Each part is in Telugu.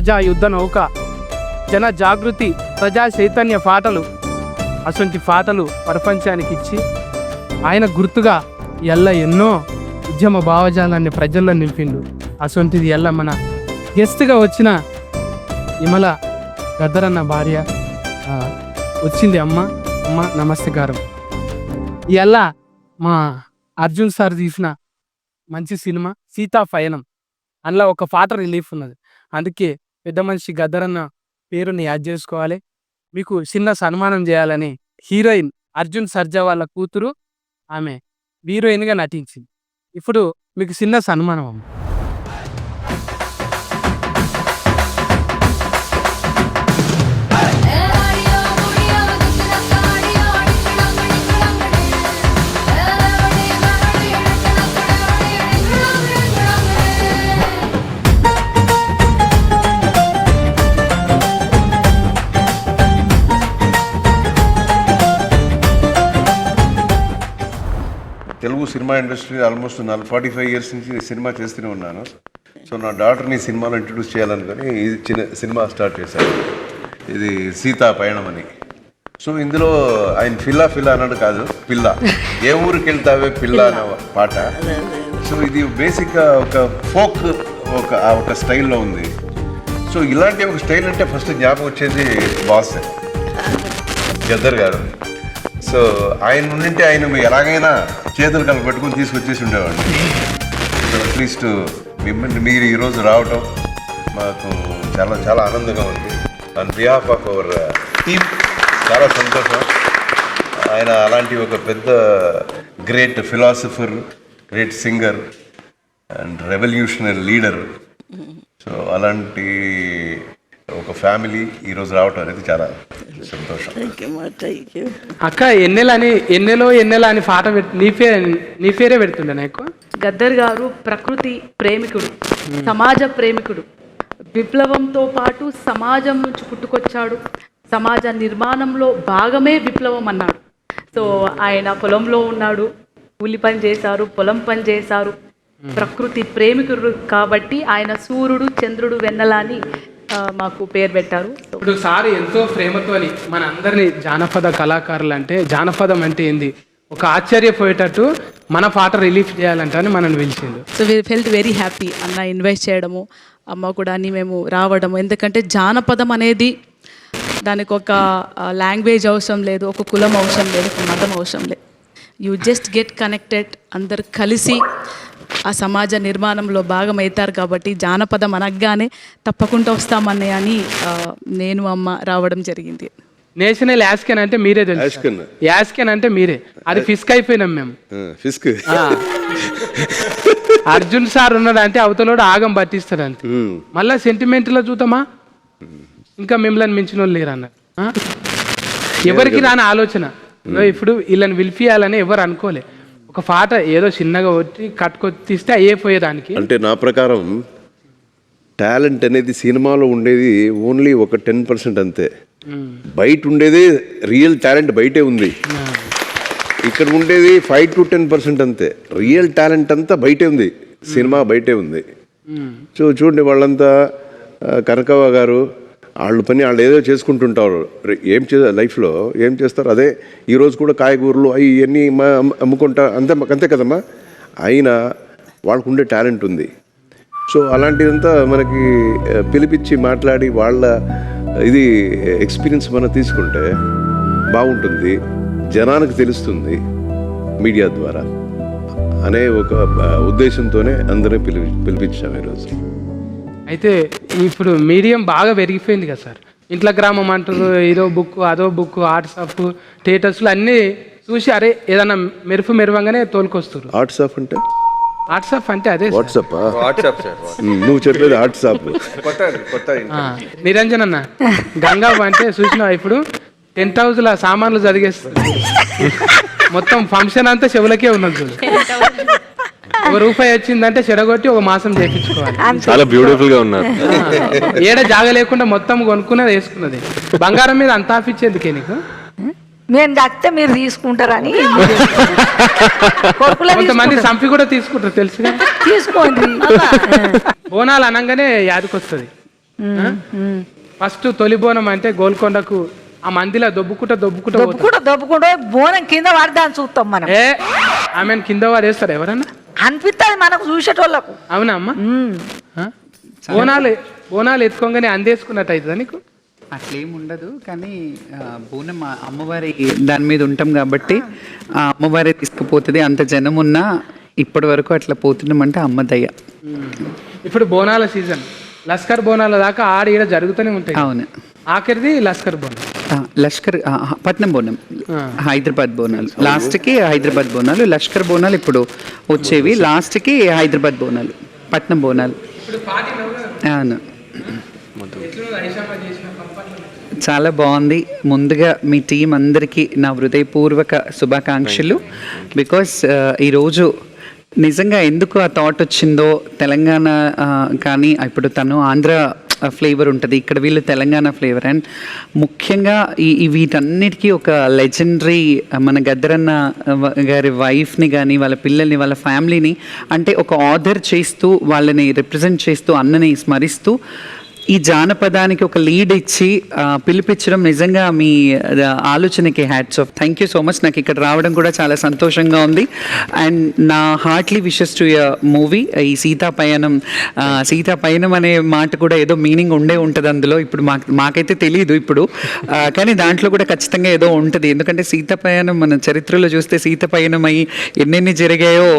ప్రజా యుద్ధ నౌక, జన జాగృతి, ప్రజా చైతన్య పాటలు, అటువంటి పాటలు ప్రపంచానికి ఇచ్చి ఆయన గుర్తుగా ఎల్ల ఎన్నో ఉద్యమ భావజాలాన్ని ప్రజల్లో నింపిండు. అటువంటిది ఎల్ల మన గెస్ట్గా వచ్చిన విమల గద్దరన్న భార్య వచ్చింది. అమ్మ నమస్కారం. ఇలా మా అర్జున్ సార్ తీసిన మంచి సినిమా సీతా పయనం, అందులో ఒక పాట రిలీఫ్ ఉన్నది. అందుకే పెద్ద మనిషి గద్దరన్న పేరుని యాడ్ చేసుకోవాలి. మీకు చిన్న సన్మానం చేయాలని హీరోయిన్ అర్జున్ సర్జా వాళ్ళ కూతురు, ఆమె హీరోయిన్గా నటించింది. ఇప్పుడు మీకు చిన్న సన్మానం అమ్మ. Telugu cinema industry almost 45 years నుంచి సినిమా చేస్తూనే ఉన్నాను. సో నా డాటర్ని సినిమాలో ఇంట్రడ్యూస్ చేయాలనుకొని ఈ చిన్న సినిమా స్టార్ట్ చేశాను. ఇది సీతా పయనం అని. సో ఇందులో ఆయన ఫిల్లా అన్నాడు కాదు, పిల్ల, ఏ ఊరికి వెళ్తావే పిల్ల అన్న పాట. సో ఇది బేసిక్గా ఒక ఫోక్ ఒక స్టైల్లో ఉంది. సో ఇలాంటి ఒక స్టైల్ అంటే ఫస్ట్ జ్ఞాపకం వచ్చేది బాస్ గద్దర్ గారు. సో ఆయన ఉండింటే ఆయన ఎలాగైనా చేతులు కలపెట్టుకుని తీసుకొచ్చేసి ఉండేవాడిని. సో అట్లీస్ట్ మిమ్మల్ని మీరు ఈరోజు రావటం మాకు చాలా చాలా ఆనందంగా ఉంది. On behalf of our team చాలా సంతోషం. ఆయన అలాంటి ఒక పెద్ద great philosopher, great singer and revolutionary leader. So అలాంటి ఒక ఫ్యామిలీ ఈరోజు రావటం అనేది చాలా సంతోషం. అక్క ఎన్నెలో అని పాట నీ పేరే పెడుతుండే నాకు. గద్దర్ గారు ప్రకృతి ప్రేమికుడు, సమాజ ప్రేమికుడు. విప్లవంతో పాటు సమాజం నుంచి పుట్టుకొచ్చాడు. సమాజ నిర్మాణంలో భాగమే విప్లవం అన్నాడు. సో ఆయన పొలంలో ఉన్నాడు, కూలి పని చేశారు, పొలం పని చేశారు. ప్రకృతి ప్రేమికుడు కాబట్టి ఆయన సూర్యుడు, చంద్రుడు, వెన్నెల అని మాకు పేరు పెట్టారు. ఇప్పుడు సార్ ఎంతో ప్రేమతోని మన అందరినీ జానపద కళాకారులు అంటే, జానపదం అంటే ఏంది ఒక ఆశ్చర్యపోయేటట్టు మన పాట రిలీఫ్ చేయాలంటే మనల్ని పిలిచిండు. So we felt very happy అన్న ఇన్వైట్ చేయడము, అమ్మ కూడా అని మేము రావడము. ఎందుకంటే జానపదం అనేది దానికి ఒక లాంగ్వేజ్ అవసరం లేదు, ఒక కులం అవసరం లేదు, ఒక మతం అవసరం లేదు. యూ జస్ట్ గెట్ కనెక్టెడ్, అందరు కలిసి ఆ సమాజ నిర్మాణంలో భాగం అవుతారు. కాబట్టి జానపదం అనగానే తప్పకుండా వస్తామని అని నేను అమ్మ రావడం జరిగింది. నేషనల్ యాస్కెన్ అంటే మీరే తెలుసు, యాస్కెన్ అంటే మీరే, అది ఫిస్క్ అయిపోయినాం మేము. ఫిస్క్ అర్జున్ సార్ ఉన్నాడు అంటే అవతలోడు ఆగం పట్టిస్తాడు అంతే. మళ్ళా సెంటిమెంట్లో చూద్దామా, ఇంకా మిమ్మల్ని మించిన వాళ్ళు లేరు అన్నారు. ఎవరికి రాని ఆలోచన. ఇప్పుడు వీళ్ళని పిలిపియాలని ఎవరు అనుకోలే. ఒక పాట ఏదో చిన్నగా వచ్చి కట్టుకొచ్చిస్తే అయిపోయేదానికి. అంటే నా ప్రకారం టాలెంట్ అనేది సినిమాలో ఉండేది ఓన్లీ ఒక 10% అంతే. బయట ఉండేది రియల్ టాలెంట్ బయటే ఉంది. ఇక్కడ ఉండేది 5 to 10% అంతే. రియల్ టాలెంట్ అంతా బయటే ఉంది, సినిమా బయటే ఉంది. సో చూడండి, వాళ్ళంతా కనకవ్వ గారు వాళ్ళు పని వాళ్ళు ఏదో చేసుకుంటుంటారు. లైఫ్లో ఏం చేస్తారు, అదే ఈరోజు కూడా కాయగూరలు అవి ఇవన్నీ అమ్ముకుంటా అంతే కదమ్మా. అయినా వాళ్ళకు ఉండే టాలెంట్ ఉంది. సో అలాంటిదంతా మనకి పిలిపించి మాట్లాడి వాళ్ళ ఇది ఎక్స్పీరియన్స్ మనం తీసుకుంటే బాగుంటుంది, జనానికి తెలుస్తుంది మీడియా ద్వారా అనే ఒక ఉద్దేశంతోనే అందరూ పిలిపించాము ఈరోజు. అయితే ఇప్పుడు మీడియం బాగా పెరిగిపోయింది కదా సార్. ఇంట్లో గ్రామం అంటారు, ఏదో బుక్ అదో బుక్, వాట్సాప్ స్టేటస్లు అన్నీ చూసి అరే ఏదన్నా మెరువంగానే తోలుకొస్తారు. వాట్సాప్ అంటే అదే వాట్సాప్. నువ్వు చెప్పేది వాట్సాప్. నిరంజన్ అన్న గంగా అంటే చూసినా ఇప్పుడు 10,000 సామాన్లు చదివేస్తుంది. మొత్తం ఫంక్షన్ అంతా చెవులకే ఉన్నది చూడు. ₹1 వచ్చిందంటే చెడగొట్టి ఒక మాసం చేయించుకోవాలి. చాలా బ్యూటిఫుల్ గా ఉన్నారు. ఏడ జాగ లేకుండా మొత్తం కొనుక్కున్నది వేసుకున్నది. బంగారం మీద అంత ఆఫిచ్చేందుకే నీకు? మేము దక్కితే మీరు తీసుకుంటారని. కొంతమంది సంపి కూడా తీసుకుంటారు తెలుసుగా. తీసుకోండి. బోనాలు అనగానే యాదకొస్తుంది ఫస్ట్ తొలి బోనం అంటే గోల్కొండకు ఆ మందిలో దొబ్బుకుంటా పోతాం. దొబ్బుకుంటూ బోనం కింద పడదాన్ని చూస్తాం మనం. ఆమెను కింద వాడేస్తారు ఎవరన్నా అనిపిస్తుంది మనకు చూసేటోళ్ళకు. అవునా అమ్మ? బోనాలు ఎత్తుకోగానే అందేసుకున్నట్టు అవుతుందా నీకు? అట్లేం ఉండదు, కానీ బోనం అమ్మవారి దాని మీద ఉంటాం కాబట్టి ఆ అమ్మవారే తీసుకుపోతుంది. అంత జనం ఉన్నా ఇప్పటి వరకు అట్లా పోతున్నామంటే అమ్మ దయ. ఇప్పుడు బోనాల సీజన్, లస్కర్ బోనాల దాకా ఆడ ఈడ జరుగుతూనే ఉంటాయి. అవును, ఆఖరిది లస్కర్ బోనం. లష్కర్ పట్నం బోనం, హైదరాబాద్ బోనాలు లాస్ట్కి, హైదరాబాద్ బోనాలు. లష్కర్ బోనాలు ఇప్పుడు వచ్చేవి, లాస్ట్కి హైదరాబాద్ బోనాలు, పట్నం బోనాలు. అవును, చాలా బాగుంది. ముందుగా మీ టీం అందరికీ నా హృదయపూర్వక శుభాకాంక్షలు. బికాస్ ఈరోజు నిజంగా ఎందుకు ఆ థాట్ వచ్చిందో, తెలంగాణ కానీ ఇప్పుడు తను ఆంధ్ర ఫ్లేవర్ ఉంటుంది, ఇక్కడ వీళ్ళు తెలంగాణ ఫ్లేవర్. అండ్ ముఖ్యంగా ఈ వీటన్నిటికీ ఒక లెజెండరీ మన గద్దరన్న గారి వైఫ్ని కానీ వాళ్ళ పిల్లల్ని వాళ్ళ ఫ్యామిలీని అంటే ఒక ఆర్డర్ చేస్తూ వాళ్ళని రిప్రజెంట్ చేస్తూ అన్నని స్మరిస్తూ ఈ జానపదానికి ఒక లీడ్ ఇచ్చి పిలిపించడం నిజంగా మీ ఆలోచనకి hats off. Thank you so much. నాకు ఇక్కడ రావడం కూడా చాలా సంతోషంగా ఉంది. అండ్ నా heartly wishes to your movie. ఈ సీతా పయనం అనే మాట కూడా ఏదో మీనింగ్ ఉంటుంది అందులో. ఇప్పుడు మాకైతే తెలియదు ఇప్పుడు, కానీ దాంట్లో కూడా ఖచ్చితంగా ఏదో ఉంటుంది. ఎందుకంటే సీతా పయనం మన చరిత్రలో చూస్తే సీత పయనం అయ్యి ఎన్నెన్ని జరిగాయో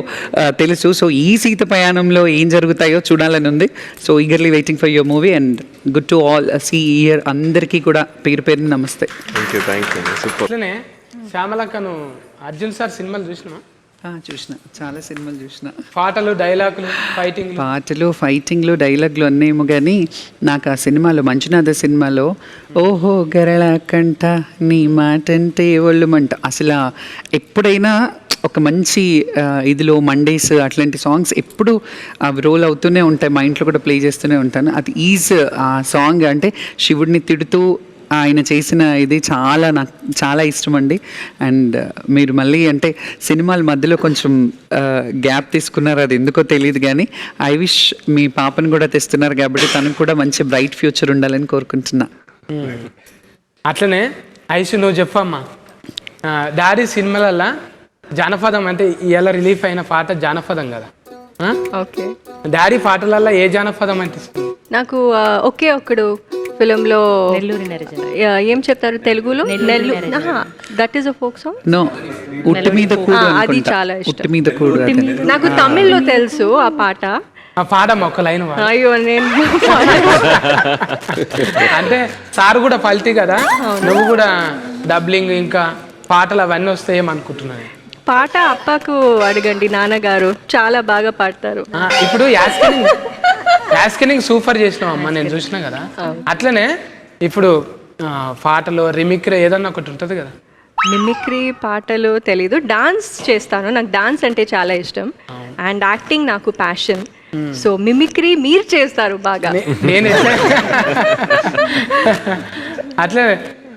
తెలుసు. సో ఈ సీత పయనంలో ఏం జరుగుతాయో చూడాలని ఉంది. So eagerly waiting for your movie and good to all see year. అందరికీ కూడా పేరు పేరుని నమస్తే. అట్లనే శ్యామలక్కను అర్జున్ సార్ సినిమాలు చూసినా? చూసిన, చాలా సినిమాలు చూసిన. పాటలు, డైలాగులు, ఫైటింగ్లు, డైలాగులు అన్నేమో, కానీ నాకు ఆ సినిమాలో మంచునాథ సినిమాలో ఓహో గరళ కంట నీ మాటంటే ఒళ్ళు మంట, అసలు ఎప్పుడైనా ఒక మంచి ఇదిలో మండేస్ అట్లాంటి సాంగ్స్ ఎప్పుడు అవి రోల్ అవుతూనే ఉంటాయి, మా ఇంట్లో కూడా ప్లే చేస్తూనే ఉంటాను. అది ఆ సాంగ్ అంటే శివుడిని తిడుతూ ఆయన చేసిన ఇది నాకు చాలా ఇష్టం అండి. అండ్ మీరు మళ్ళీ అంటే సినిమాల మధ్యలో కొంచెం గ్యాప్ తీసుకున్నారు, అది ఎందుకో తెలియదు, కానీ ఐ విష్ మీ పాపను కూడా తెస్తున్నారు కాబట్టి తనకు కూడా మంచి బ్రైట్ ఫ్యూచర్ ఉండాలని కోరుకుంటున్నా. అట్లనే ఐషు నువ్వు చెప్పమ్మా, డాడీ సినిమాలల్లో జానపదం అంటే ఇలా రిలీఫ్ అయిన పాట జానపదం కదా. ఓకే, డాడీ పాటలల్లో ఏ జానపదం అంటే నాకు ఒకే ఒక్కడు ఫిలింలో ఏం చెప్తారు తెలుగులో, that is a folk song. No, ఉట్టి మీద కూడు, అది చాలా ఇష్టం. ఉట్టి మీద కూడు నాకు తమిళ్లో తెలుసు ఆ పాట. పాడమ్మ ఒక లైన్. అయ్యో, నేను అంటే సార్ కూడా పల్టీ కదా, నువ్వు కూడా డబ్లింగ్ ఇంకా పాటలు అవన్నీ వస్తాయేమనుకుంటున్నాను. పాట అప్పకు అడగండి, నాన్నగారు చాలా బాగా పాడతారు. ఇప్పుడు యాస్కెనింగ్ సూపర్ చేసినావు అమ్మ, నేను చూసినా కదా. అట్లనే ఇప్పుడు పాటలు రిమిక్రీ ఏదన్నా ఒకటి ఉంటుంది కదా. మిమిక్రీ పాటలు తెలీదు, డాన్స్ చేస్తాను, నాకు డాన్స్ అంటే చాలా ఇష్టం. అండ్ యాక్టింగ్ నాకు ప్యాషన్. సో మిమిక్రీ మీరు చేస్తారు బాగా. నేను అట్లే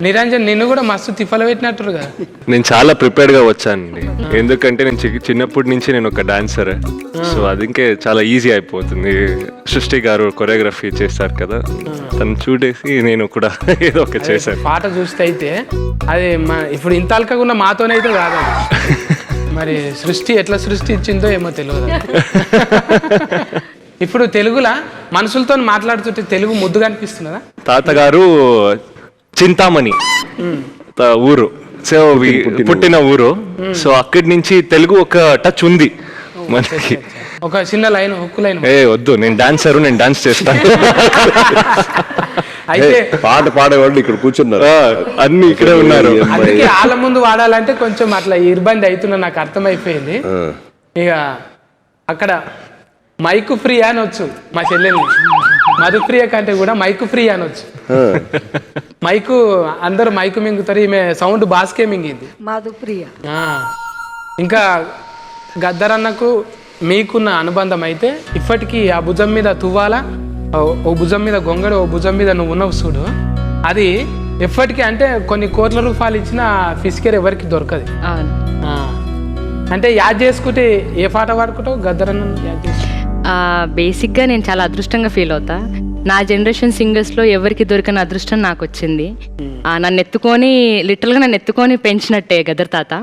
నిరంజన్ నిన్ను కూడా మస్తు తిప్పలు పెట్టినట్టు కదా. నేను చాలా ప్రిపేర్డ్గా వచ్చానండి, ఎందుకంటే నేను చిన్నప్పటి నుంచి నేను ఒక డాన్సర్. సో అది ఇంకే చాలా ఈజీ అయిపోతుంది. సృష్టి గారు కొరియోగ్రఫీ చేస్తారు కదా, తను చూడేసి నేను కూడా ఏదో ఒక చేశాను. పాట చూస్తే అయితే అది ఇప్పుడు ఇంత అల్కగా మాతోనైతే కాదు, మరి సృష్టి ఎట్లా సృష్టి ఇచ్చిందో ఏమో తెలియదు. ఇప్పుడు తెలుగులా మనుషులతో మాట్లాడుతుంటే తెలుగు ముద్దుగా అనిపిస్తున్నదా? తాతగారు చింతామణి ఊరు, సో పుట్టిన ఊరు. సో అక్కడి నుంచి తెలుగు ఒక టచ్ ఉంది మనకి. ఒక చిన్న లైన్, హుక్కు లైన్. వద్దు, నేను డాన్సర్, నేను డాన్స్ చేస్తాను. అయితే పాట పాడేవాళ్ళు ఇక్కడ కూర్చున్నారు, అన్ని ఇక్కడే ఉన్నారు. అందుకే వాళ్ళ ముందు వాడాలంటే కొంచెం అట్లా ఇబ్బంది అవుతున్నా నాకు అర్థమైపోయింది. ఇక అక్కడ మైకు ఫ్రీ అనొచ్చు, మా చెల్లెల్ని మధుప్రియ కంటే కూడా మైకు ఫ్రీ అనొచ్చు. మైకు అందరూ మైకు మింగుతారు, ఈమె సౌండ్ బాస్కే మింగింది, మధుప్రియ. ఇంకా గద్దరన్నకు మీకున్న అనుబంధం అయితే ఇప్పటికీ ఆ భుజం మీద తువ్వాల, ఓ భుజం మీద గొంగడు, ఓ భుజం మీద నువ్వు ఉన్నావు చూడు, అది ఎప్పటికీ అంటే కొన్ని కోట్ల రూపాయలు ఇచ్చిన ఫిస్కేర్ ఎవరికి దొరకదు. అంటే యాద్ చేసుకుంటే ఏ పాట పాడుకుంటావు గద్దరన్న యాద్ చేసుకుంటావు? బేసిక్గా నేను చాలా అదృష్టంగా ఫీల్ అవుతా. నా జనరేషన్ సింగర్స్లో ఎవరికి దొరికిన అదృష్టం నాకు వచ్చింది. నన్ను ఎత్తుకొని పెంచినట్టే గదర్ తాత.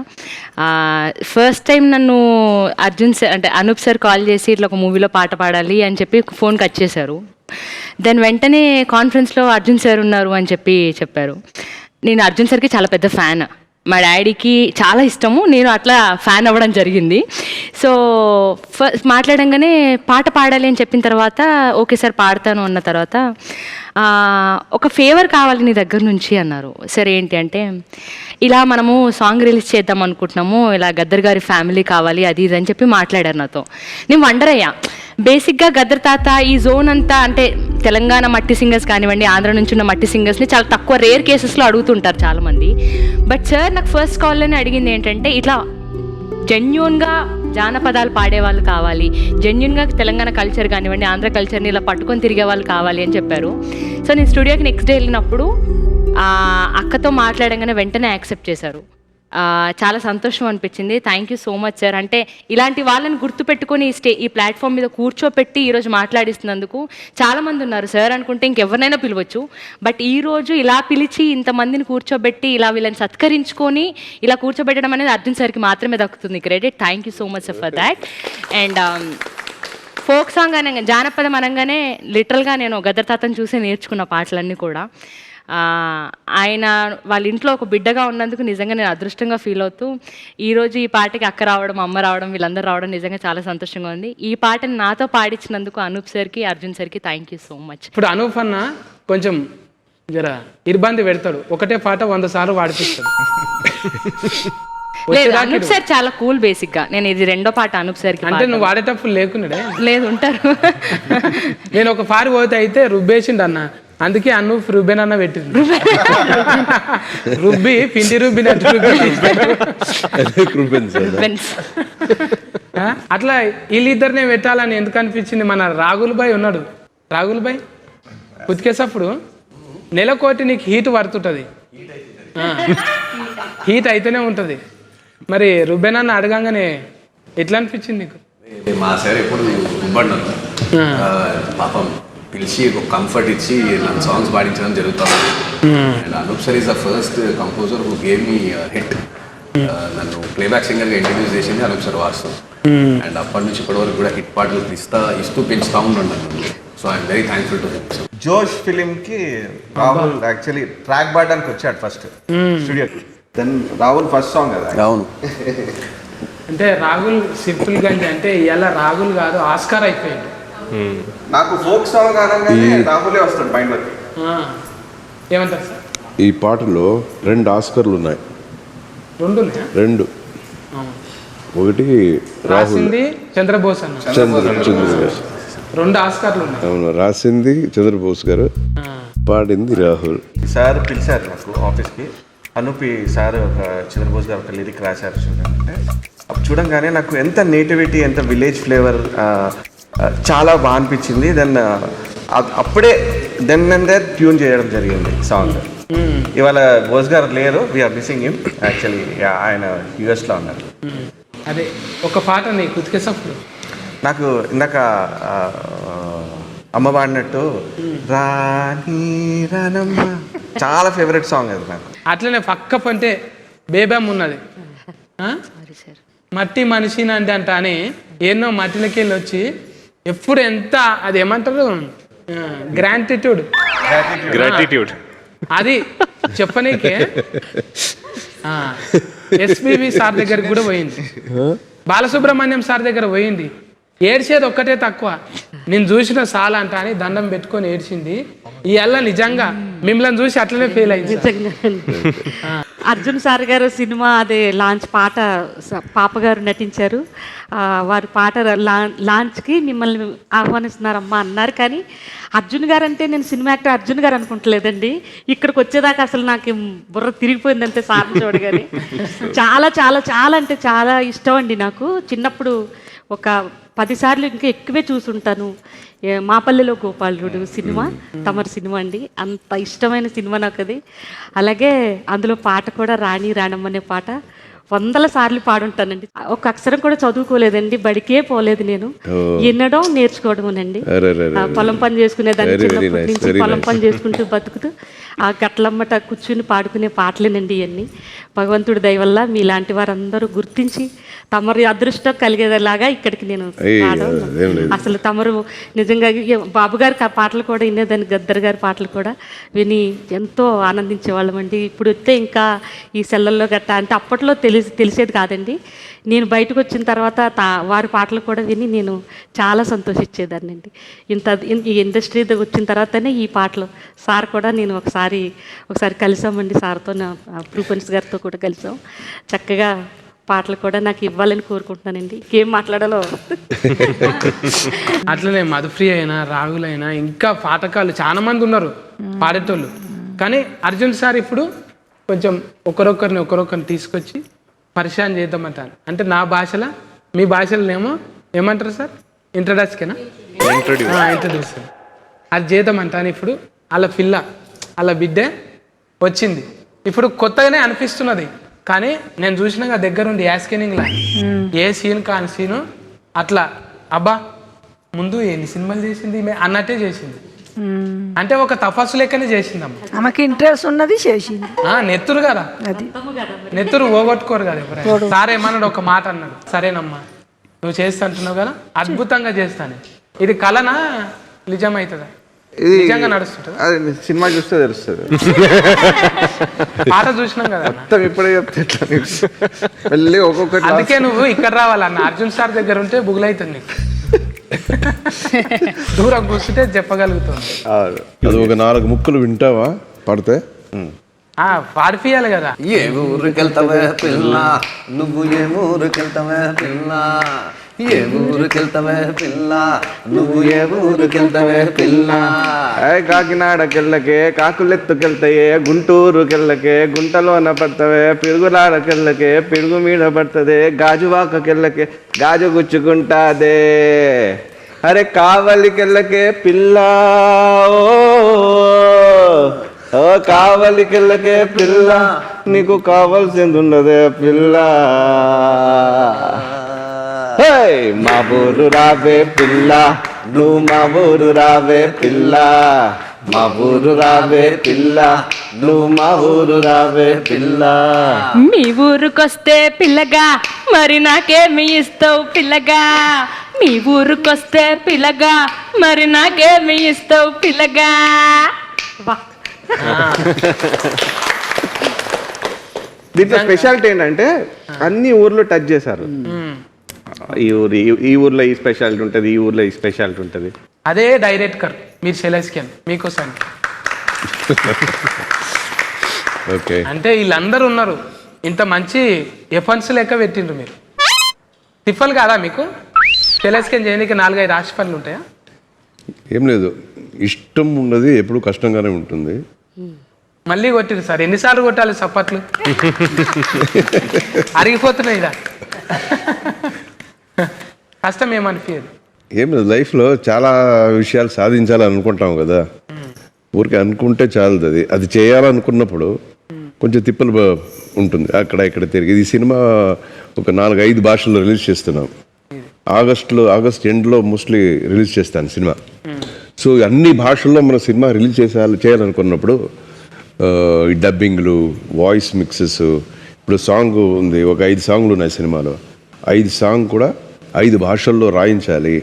ఫస్ట్ టైం నన్ను అర్జున్ సార్ అంటే అనూప్ సార్ కాల్ చేసి ఇట్లా ఒక మూవీలో పాట పాడాలి అని చెప్పి ఫోన్ కట్ చేశారు. దెన్ వెంటనే కాన్ఫరెన్స్లో అర్జున్ సార్ ఉన్నారు అని చెప్పారు. నేను అర్జున్ సార్కి చాలా పెద్ద ఫ్యాన్, మా డాడీకి చాలా ఇష్టము, నేను అట్లా ఫ్యాన్ అవ్వడం జరిగింది. సో ఫస్ట్ మాట్లాడంగానే పాట పాడాలి అని చెప్పిన తర్వాత ఓకే సార్ పాడతాను అన్న తర్వాత ఒక ఫేవర్ కావాలి నీ దగ్గర నుంచి అన్నారు. సరే ఏంటి అంటే ఇలా మనము సాంగ్ రిలీజ్ చేద్దాం అనుకుంటున్నాము, ఇలా గద్దర్ గారి ఫ్యామిలీ కావాలి అది ఇది అని చెప్పి మాట్లాడారు నాతో. నేను వండర్ అయ్యా. బేసిక్గా గద్దర్ తాత ఈ జోన్ అంతా అంటే తెలంగాణ మట్టి సింగర్స్ కానివ్వండి, ఆంధ్ర నుంచి ఉన్న మట్టి సింగర్స్ని చాలా తక్కువ రేర్ కేసెస్లో అడుగుతుంటారు చాలామంది. బట్ సార్ నాకు ఫస్ట్ కాల్లోనే అడిగింది ఏంటంటే ఇట్లా జెన్యూన్గా జానపదాలు పాడేవాళ్ళు కావాలి, జెన్యూన్గా తెలంగాణ కల్చర్ కానివ్వండి, ఆంధ్ర కల్చర్ని ఇలా పట్టుకొని తిరిగే వాళ్ళు కావాలి అని చెప్పారు. సో నేను స్టూడియోకి నెక్స్ట్ డే వెళ్ళినప్పుడు అక్కతో మాట్లాడంగానే వెంటనే యాక్సెప్ట్ చేశారు. చాలా సంతోషం అనిపించింది. Thank you so much sir. అంటే ఇలాంటి వాళ్ళని గుర్తుపెట్టుకొని ఈ ప్లాట్ఫామ్ మీద కూర్చోపెట్టి ఈరోజు మాట్లాడిస్తున్నందుకు చాలామంది ఉన్నారు సార్ అనుకుంటే ఇంకెవరినైనా పిలవచ్చు, బట్ ఈరోజు ఇలా పిలిచి ఇంతమందిని కూర్చోబెట్టి ఇలా వీళ్ళని సత్కరించుకొని ఇలా కూర్చోబెట్టడం అనేది అర్జున్ సార్కి మాత్రమే దక్కుతుంది credit. Thank you so much for that. And folk song అనగా జానపదం అనగానే లిటరల్గా నేను గద్దర్ తాతను చూసి నేర్చుకున్న పాటలన్నీ కూడా. ఆయన వాళ్ళ ఇంట్లో ఒక బిడ్డగా ఉన్నందుకు నిజంగా నేను అదృష్టంగా ఫీల్ అవుతూ ఈరోజు ఈ పాటకి అక్క రావడం, అమ్మ రావడం, వీళ్ళందరూ రావడం నిజంగా చాలా సంతోషంగా ఉంది. ఈ పాటని నాతో పాడించినందుకు అనూప్ సార్కి, అర్జున్ సార్కి థ్యాంక్ యూ సో మచ్. ఇప్పుడు అనూప్ అన్న కొంచెం జర ఇబ్బంది పెడతాడు, ఒకటే పాట 100 సార్లు పాడిపిస్తాడు. లేదు, అనూప్ సార్ చాలా కూల్. బేసిక్గా నేను ఇది రెండో పాట అనూప్ సార్కి. అంటే నువ్వు వాడేటప్పుడు లేకున్నాడే? లేదు, ఉంటారు. నేను ఒక పారి పోతే అయితే రుబ్బేసిండు అన్న, అందుకే అనూప్ రుబ్బెన్ అన్న పెట్టింది. రుబ్బి పిండి అట్లా వీళ్ళిద్దరినే పెట్టాలని ఎందుకు అనిపించింది? మన రాగుల్ భాయ్ ఉన్నాడు, రాగుల్ భాయ్ ఉతికేసప్పుడు నెలకోటి నీకు హీట్ పడుతుంటుంది, హీట్ అయితేనే ఉంటుంది. మరి రుబ్బెన్ అన్న అడగంగానే ఎట్లా అనిపించింది నీకు? మా సార్ ఎప్పుడు రుబ్బన్నారు, పాపం పిలిచి ఒక కంఫర్ట్ ఇచ్చి నన్ను సాంగ్స్ పాడించడం జరుగుతుంది. And Anup sir is the first composer who gave me hit. నన్ను ప్లేబ్యాక్ సింగర్గా ఇంట్రడ్యూస్ చేసింది అనూప్ సార్ వాస్తవం. అండ్ అప్పటి నుంచి ఇప్పటి వరకు కూడా హిట్ పాటలు ఇస్తూ పెంచుతూ ఉన్నాను. So I'm very thankful to him. జోష్ ఫిలింకి రాహుల్ యాక్చువల్లీ ట్రాక్ పాడడానికి వచ్చాడు ఫస్ట్ స్టూడియోకి. దెన్ రాహుల్ ఫస్ట్ సాంగ్ కదా. అవును. అంటే రాహుల్ సింపుల్ గా అంటే ఇలా రాహుల్ కాదు, ఆస్కార్ అయిపోయాడు. నాకు ఫోక్ సాంగ్ అనగానే రాహులే వస్తాడు మైండ్లోకి. ఏమంటారు సార్? ఈ పాటలో 2 ఆస్కర్లు ఉన్నాయి. 2 ఒకటి రాసింది చంద్రబోస్ అన్న, చంద్రబోస్. 2 ఆస్కార్లు ఉన్నాయి. అవును, రాసింది చంద్రబోస్ గారు, పాడింది రాహుల్. సార్ పిలిచారు నాకు ఆఫీస్కి. అనూపి సార్ ఒక చంద్రబోస్ గారు ఒక లిరిక్ రాశారు చూడంటే, అప్పుడు చూడంగానే నాకు ఎంత నేటివిటీ, ఎంత విలేజ్ ఫ్లేవర్ చాలా బాగా అనిపించింది. దెన్ అప్పుడే దెన్ అండ్ దేర్ ట్యూన్ చేయడం జరిగింది సాంగ్. ఇవాళ బోస్ గారు లేరు, వీఆర్ మిస్సింగ్ హిమ్. యాక్చువల్లీ ఆయన యూఎస్లో ఉన్నారు. అదే ఒక పాట నీకు ఉతికేసప్పుడు నాకు ఇందాక అమ్మ పాడినట్టు రాణి రానమ్మ చాలా ఫేవరెట్ సాంగ్ అది నాకు. అట్లనే పక్క పంటే బేబమ్ ఉన్నది, మట్టి మనిషిని అంటే అంట అని ఎన్నో మట్టిలకి వెళ్ళి వచ్చి ఎప్పుడు ఎంత అది ఏమంటారు గ్రాటిట్యూడ్ అది చెప్పనీకే ఎస్పీబీ సార్ దగ్గరికి కూడా పోయింది, బాలసుబ్రహ్మణ్యం సార్ దగ్గర పోయింది. ఏడ్చేది ఒక్కటే తక్కువ, నేను చూసిన సాల అంట అని దండం పెట్టుకొని ఏడ్చింది. ఈ అల్ల నిజంగా మిమ్మల్ని చూసి అట్లనే ఫెయిల్ అయింది. అర్జున్ సార్ గారు సినిమా అదే లాంచ్ పాట పాపగారు నటించారు. వారి పాట లాంచ్కి మిమ్మల్ని ఆహ్వానిస్తున్నారమ్మా అన్నారు. కానీ అర్జున్ గారు అంటే నేను సినిమా యాక్టర్ అర్జున్ గారు అనుకుంటలేదండి. ఇక్కడికి వచ్చేదాకా అసలు నాకు బుర్ర తిరిగిపోయిందంటే సార్ చూడగానే చాలా చాలా చాలా అంటే చాలా ఇష్టం అండి నాకు. చిన్నప్పుడు ఒక 10 సార్లు ఇంకా ఎక్కువే చూసుంటాను. మా పల్లెలో గోపాలుడు సినిమా తమరి సినిమా అండి, అంత ఇష్టమైన సినిమా నాకు అది. అలాగే అందులో పాట కూడా రాణి రాణమ్మ అనే పాట వందల సార్లు పాడుంటానండి. ఒక అక్షరం కూడా చదువుకోలేదండి, బడికే పోలేదు నేను. వినడం నేర్చుకోవడమేనండి. పొలం పని చేసుకునేదాన్ని చిన్నప్పటి నుంచి. పొలం పని చేసుకుంటూ బతుకుతూ ఆ గట్లమ్మట కూర్చుని పాడుకునే పాటలేనండి ఇవన్నీ. భగవంతుడి దయ వల్ల మీలాంటి వారందరూ గుర్తించి తమరు అదృష్టం కలిగేలాగా ఇక్కడికి నేను అసలు తమరు నిజంగా బాబు గారి పాటలు కూడా వినేదాన్ని, గద్దర్ గారి పాటలు కూడా విని ఎంతో ఆనందించేవాళ్ళం అండి. ఇప్పుడు వస్తే ఇంకా ఈ సెల్లల్లో గట్టా అంటే అప్పట్లో తెలిసేది కాదండి. నేను బయటకు వచ్చిన తర్వాత వారి పాటలు కూడా విని నేను చాలా సంతోషించేదాన్ని అండి. ఈ ఇండస్ట్రీ వచ్చిన తర్వాతనే ఈ పాటలు సార్ కూడా నేను ఒకసారి కలిసామండి సార్తో, ప్రూపన్స్ గారితో కూడా కలిసాం. చక్కగా పాటలు కూడా నాకు ఇవ్వాలని కోరుకుంటున్నానండి. ఇంకేం మాట్లాడాలో. అట్లనే మధుప్రియ అయినా రాహులైనా ఇంకా పాఠకాలు చాలా మంది ఉన్నారు పాడేటోళ్ళు. కానీ అర్జున్ సార్ ఇప్పుడు కొంచెం ఒకరొకరిని తీసుకొచ్చి పరిచయం చేద్దామంటాను. అంటే నా భాషలో మీ భాషలోనేమో ఏమంటారు సార్? ఇంట్రడ్యూస్ అది చేద్దామంటాను. ఇప్పుడు వాళ్ళ బిడ్డే వచ్చింది. ఇప్పుడు కొత్తగానే అనిపిస్తున్నది. కానీ నేను చూసినాక దగ్గరుండి యాస్కెనింగ్లా ఏ సీన్ కాని సీను అట్లా అబ్బా ముందు ఎన్ని సినిమాలు చేసింది అన్నట్టే చేసింది. అంటే ఒక తపస్సు లెక్కనే చేసిందమ్మా. ఆమెకి ఇంట్రెస్ట్ ఉన్నది చేసింది. నెత్తురు కదా, నెత్తురు పోగొట్టుకోరు కదా ఎవరైనా. సార్ ఏమన్నాడు, ఒక మాట అన్నాడు, సరేనమ్మా నువ్వు చేస్తా అంటున్నావు కదా, అద్భుతంగా చేస్తాను. ఇది కళనా నిజమవుతుందా? నిజంగా నడుస్తుంటది. సినిమా చూస్తే తెలుస్తుంది. పాట చూసినాం కదా మొత్తం ఇప్పుడే చెప్తే మళ్ళీ ఒక్కొక్కటి. అందుకే నువ్వు ఇక్కడ రావాలన్న. అర్జున్ సార్ దగ్గర ఉంటే బుగులైతుంది నీకు. దూరం కూర్చుంటే చెప్పగలుగుతుంది. అది ఒక 4 ముక్కలు వింటావా పాడితే? పాడిపియాలి కదా. ఏ ఊరికెళ్తావే పిల్ల నువ్వు, ఏ ఊరికెళ్తావే పిల్ల, ఏ ఊరికెళ్తావే పిల్ల నువ్వు, ఏ ఊరికెళ్తావే పిల్ల. కాకినాడకెళ్ళకే కాకులెత్తుకెళ్తాయే, గుంటూరుకెళ్ళకే గుంటలోన పడతావే, పిరుగులాడకెళ్ళకే పిడుగు మీద పడుతుంది, గాజువాకకెళ్ళకే గాజు గుచ్చుకుంటాదే. అరే కావలికెళ్ళకే పిల్ల, ఓ కావలికెళ్ళకే పిల్ల, నీకు కావాల్సింది ఉన్నదే పిల్ల. మా ఊరు రావే పిల్ల, నువ్వు మా ఊరు రావే పిల్ల, మా ఊరు రావే పిల్ల, నువ్వు మా ఊరు రావే పిల్ల. మీ ఊరుకొస్తే పిల్లగా మరి నాకేమి ఇస్తావు పిల్లగా, మీ ఊరుకొస్తే పిల్లగా మరి నాకేమి ఇస్తావు పిల్లగా. దీంట్లో స్పెషాలిటీ ఏంటంటే అన్ని ఊర్లో టచ్ చేశారు. ఈ ఊర్లో ఈ స్పెషాలిటీ ఉంటుంది, ఈ ఊర్లో ఈ స్పెషాలిటీ ఉంటుంది. అదే డైరెక్టర్ మీరు సెలెస్కెన్ మీకోసం. ఓకే, అంటే వీళ్ళందరూ ఉన్నారు, ఇంత మంచి ఎఫన్స్ లెక్క పెట్టిండ్రు మీరు. తిప్పలు కాదా మీకు? సెలెస్కెన్ చేయడానికి 4-5 రాశి పనులు ఉంటాయా? ఏం లేదు, ఇష్టం ఉన్నది ఎప్పుడు కష్టంగానే ఉంటుంది. మళ్ళీ కొట్టిరు సార్, ఎన్నిసార్లు కొట్టాలి చప్పట్లు? అరిగిపోతున్నాయి ఇదా. కష్టం ఏమనిపించదు. ఏం లేదు, లైఫ్లో చాలా విషయాలు సాధించాలని అనుకుంటాం కదా, ఊరికి అనుకుంటే చాలదు. అది చేయాలనుకున్నప్పుడు కొంచెం తిప్పలు ఉంటుంది, అక్కడ ఇక్కడ తిరిగి. ఈ సినిమా ఒక 4-5 భాషల్లో రిలీజ్ చేస్తున్నాం. ఆగస్ట్ ఎండ్లో మోస్ట్లీ రిలీజ్ చేస్తాను సినిమా. సో అన్ని భాషల్లో మన సినిమా రిలీజ్ చేయాలనుకున్నప్పుడు ఈ డబ్బింగ్లు, వాయిస్ మిక్సెస్, ఇప్పుడు సాంగ్ ఉంది, ఒక 5 సాంగ్లు ఉన్నాయి సినిమాలో. 5 సాంగ్ కూడా 5 భాషల్లో రాయించాలి.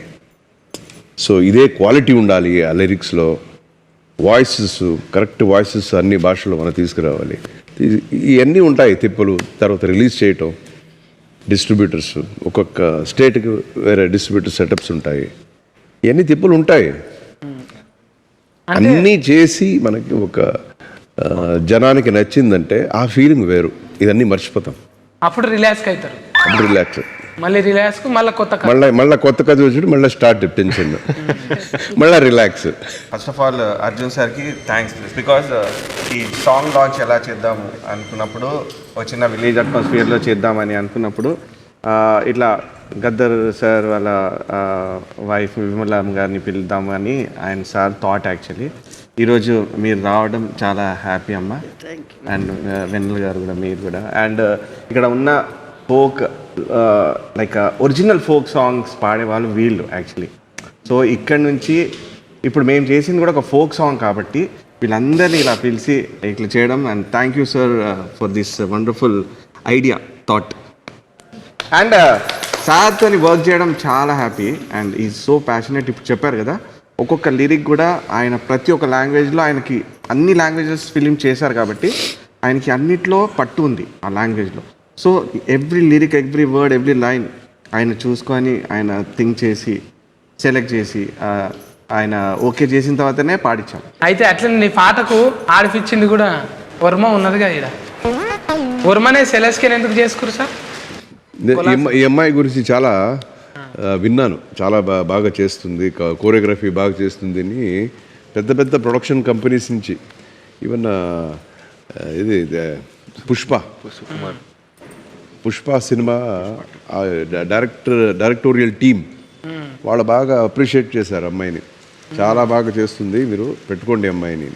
సో ఇదే క్వాలిటీ ఉండాలి ఆ లిరిక్స్లో. వాయిసెస్, కరెక్ట్ వాయిసెస్ అన్ని భాషల్లో మనం తీసుకురావాలి. ఇవన్నీ ఉంటాయి తిప్పులు. తర్వాత రిలీజ్ చేయటం, డిస్ట్రిబ్యూటర్స్, ఒక్కొక్క స్టేట్కి వేరే డిస్ట్రిబ్యూటర్ సెటప్స్ ఉంటాయి. ఇవన్నీ తిప్పులు ఉంటాయి. అన్నీ చేసి మనకి ఒక జనానికి నచ్చిందంటే ఆ ఫీలింగ్ వేరు. ఇదన్నీ మర్చిపోతాం, అప్పుడు రిలాక్స్ అవుతారు. అప్పుడు రిలాక్స్, మళ్ళీ రిలాక్స్కు మళ్ళీ కొత్త కథ వచ్చి మళ్ళీ స్టార్ట్ టెన్షన్, మళ్ళీ relax. First of all Arjun సార్కి థ్యాంక్స్, బికాజ్ ఈ సాంగ్ లాంచ్ ఎలా చేద్దాము అనుకున్నప్పుడు, ఒక చిన్న విలేజ్ అట్మాస్ఫియర్లో చేద్దామని అనుకున్నప్పుడు ఇట్లా గద్దర్ సార్ వాళ్ళ వైఫ్ విమలా గారిని పిలుద్దామని ఆయన సార్ థాట్ యాక్చువల్లీ. ఈరోజు మీరు రావడం చాలా హ్యాపీ అమ్మ. అండ్ వెన్నెల గారు కూడా, మీరు కూడా. అండ్ ఇక్కడ ఉన్న folk like original folk songs పాడేవాళ్ళు వీళ్ళు యాక్చువల్లీ. సో ఇక్కడ నుంచి ఇప్పుడు మేము చేసింది కూడా ఒక ఫోక్ సాంగ్ కాబట్టి వీళ్ళందరినీ ఇలా పిలిచి ఇట్లా చేయడం. And thank you sir for this wonderful idea, thought. And సార్తో వర్క్ చేయడం చాలా happy. And is so passionate. ఇప్పుడు చెప్పారు కదా, ఒక్కొక్క లిరిక్ కూడా ఆయన ప్రతి ఒక్క లాంగ్వేజ్లో, ఆయనకి అన్ని లాంగ్వేజెస్ ఫిలిం చేశారు కాబట్టి ఆయనకి అన్నిట్లో పట్టు ఉంది ఆ లాంగ్వేజ్లో. So every lyric, every word, every line ఆయన చూసుకొని ఆయన థింక్ చేసి సెలెక్ట్ చేసి ఆయన ఓకే చేసిన తర్వాతనే పాడించాం. అయితే అట్లనే నీ పాటకు ఆడిపించింది కూడా వర్మ ఉన్నదిగా ఇక్కడ. వర్మనే సెలెస్కేన్ ఎందుకు చేసుకురు సార్? ఈ అమ్మాయి గురించి చాలా విన్నాను. చాలా బాగా చేస్తుంది, కోరియోగ్రఫీ బాగా చేస్తుంది అని పెద్ద పెద్ద ప్రొడక్షన్ కంపెనీస్ నుంచి, ఈవెన్ ఇది పుష్ప సినిమా డైరెక్టోరియల్ టీమ్ వాళ్ళు బాగా అప్రిషియేట్ చేశారు అమ్మాయిని. చాలా బాగా చేస్తుంది, మీరు పెట్టుకోండి అమ్మాయిని.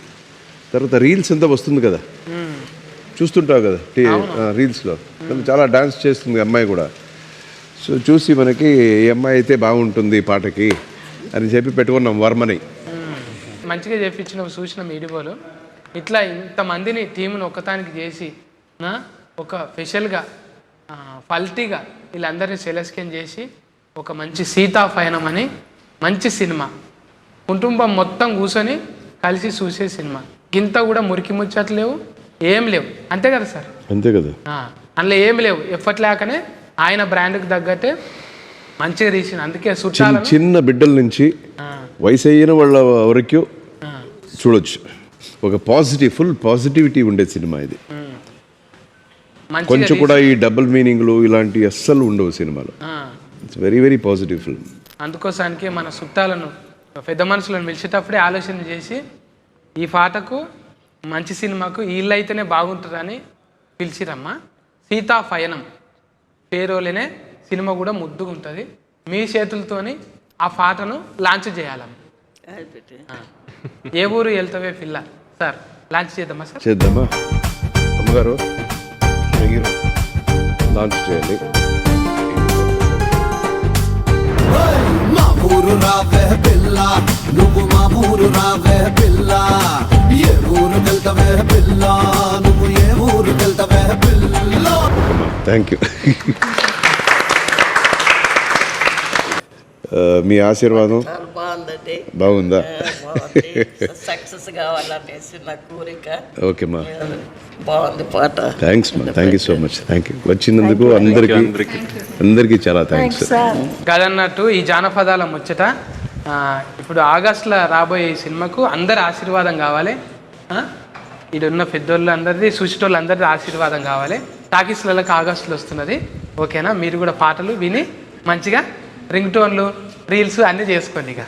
తర్వాత రీల్స్ అంతా వస్తుంది కదా, చూస్తుంటావు కదా రీల్స్లో, చాలా డాన్స్ చేస్తుంది అమ్మాయి కూడా. సో చూసి మనకి ఈ అమ్మాయి అయితే బాగుంటుంది పాటకి అని చెప్పి పెట్టుకున్నాం వర్మని. మంచిగా చెప్పించిన చూసిన మీడియాలో ఇట్లా ఇంతమందిని టీంను ఒక్కతానికి చేసి ఒక స్పెషల్గా ఫల్టీగా వీళ్ళందరినీ సెలెక్షన్ చేసి ఒక మంచి సీతాపయనం అని మంచి సినిమా, కుటుంబం మొత్తం కూర్చొని కలిసి చూసే సినిమా. ఇంత కూడా మురికి ముచ్చట్లేవు, ఏం లేవు, అంతే కదా సార్? అంతే కదా. అందులో ఏం లేవు, ఎఫర్ట్ లేకనే ఆయన బ్రాండ్కి తగ్గట్టే మంచిగా తీసిన. అందుకే చుట్టాలను చిన్న బిడ్డల నుంచి వయసు అయిన వాళ్ళ వరకు చూడొచ్చు. ఒక ఫుల్ పాజిటివిటీ ఉండే సినిమా ఇది. కొంచెం కూడా ఈ డబుల్ మీనింగ్లు ఇలాంటి అస్సలు ఉండవు సినిమాలో. It's very very positive film. అందుకోసానికి మన చుట్టాలను, పెద్ద మనుషులను పిలిచేటప్పుడే ఆలోచన చేసి ఈ పాటకు మంచి సినిమాకు వీళ్ళు అయితేనే బాగుంటుందని పిలిచిరమ్మా. సీతాపయనం పేరోలేనే సినిమా కూడా ముద్దుగా ఉంటుంది. మీ చేతులతోని ఆ పాటను లాంచ్ చేయాలమ్మ. ఏ ఊరు వెళ్తావే పిల్ల సార్, లాంచ్ చేద్దామా సార్? చేద్దామా అమ్మగారు, లాంచ్ చేయాలి. మా ఊరు రావే పిల్ల, నువ్వు మా ఊరు రావే పిల్ల, ఏ ఊరు వెళ్తావే పిల్ల, నువ్వు ఏ ఊరు వెళ్తావే పిల్ల. Thank you. మీ ఆశీర్వాదం బాగుందండి. బాగుందా? సక్సెస్ కావాలనేసి నా కోరిక. ఓకేమ్మా, బాగుంది పాట. థ్యాంక్స్ మా, thank you so much. Thank you వచ్చినందుకు అందరికీ చాలా థ్యాంక్స్. కదన్నట్టు ఈ జానపదాల ముచ్చట ఇప్పుడు ఆగస్టులో రాబోయే ఈ సినిమాకు అందరి ఆశీర్వాదం కావాలి. ఇడున్న పెద్దోళ్ళు అందరిది, చూసేటోళ్ళు అందరిది ఆశీర్వాదం కావాలి. టాకీస్లకు ఆగస్టులో వస్తున్నది, ఓకేనా? మీరు కూడా పాటలు విని మంచిగా రింగ్ టోన్లు, రీల్స్ అన్నీ చేసుకోండి ఇక.